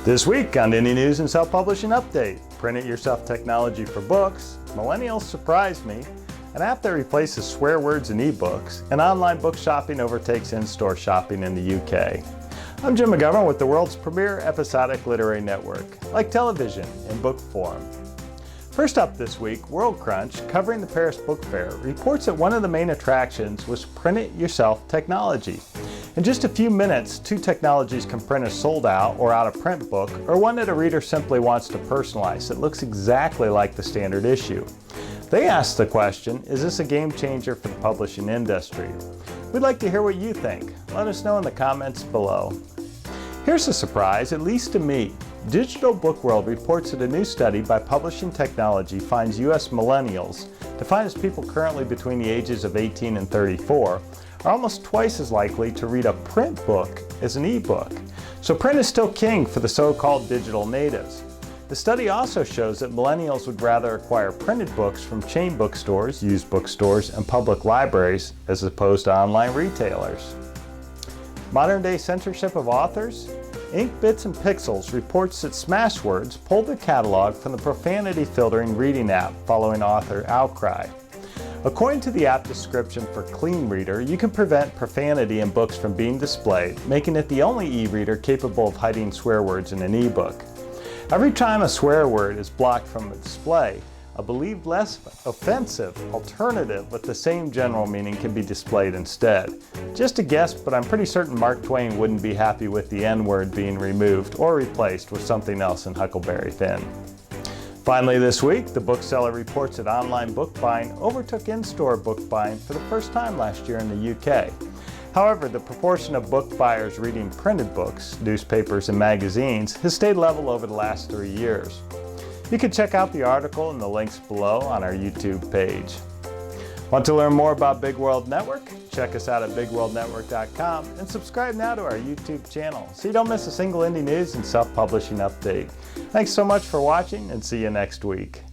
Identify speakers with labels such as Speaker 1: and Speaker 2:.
Speaker 1: This week on Indie News and Self-Publishing Update, Print It Yourself technology for books, millennials surprised me, an app that replaces swear words in ebooks, and online book shopping overtakes in-store shopping in the UK. I'm Jim McGovern with the world's premier episodic literary network, like television in book form. First up this week, World Crunch, covering the Paris Book Fair, reports that one of the main attractions was Print It Yourself technology. In just a few minutes, two technologies can print a sold-out or out-of-print book, or one that a reader simply wants to personalize that looks exactly like the standard issue. They asked the question, is this a game changer for the publishing industry? We'd like to hear what you think. Let us know in the comments below. Here's a surprise, at least to me. Digital Book World reports that a new study by Publishing Technology finds U.S. millennials, defined as people currently between the ages of 18 and 34, are almost twice as likely to read a print book as an e-book. So print is still king for the so-called digital natives. The study also shows that millennials would rather acquire printed books from chain bookstores, used bookstores, and public libraries as opposed to online retailers. Modern-day censorship of authors? Ink Bits and Pixels reports that Smashwords pulled their catalog from the profanity filtering reading app following author outcry. According to the app description for Clean Reader, you can prevent profanity in books from being displayed, making it the only e-reader capable of hiding swear words in an e-book. Every time a swear word is blocked from a display, a believed less offensive alternative with the same general meaning can be displayed instead. Just a guess, but I'm pretty certain Mark Twain wouldn't be happy with the N-word being removed or replaced with something else in Huckleberry Finn. Finally this week, the bookseller reports that online book buying overtook in-store book buying for the first time last year in the UK. However, the proportion of book buyers reading printed books, newspapers, and magazines has stayed level over the last 3 years. You can check out the article in the links below on our YouTube page. Want to learn more about Big World Network? Check us out at bigworldnetwork.com and subscribe now to our YouTube channel so you don't miss a single indie news and self-publishing update. Thanks so much for watching and see you next week.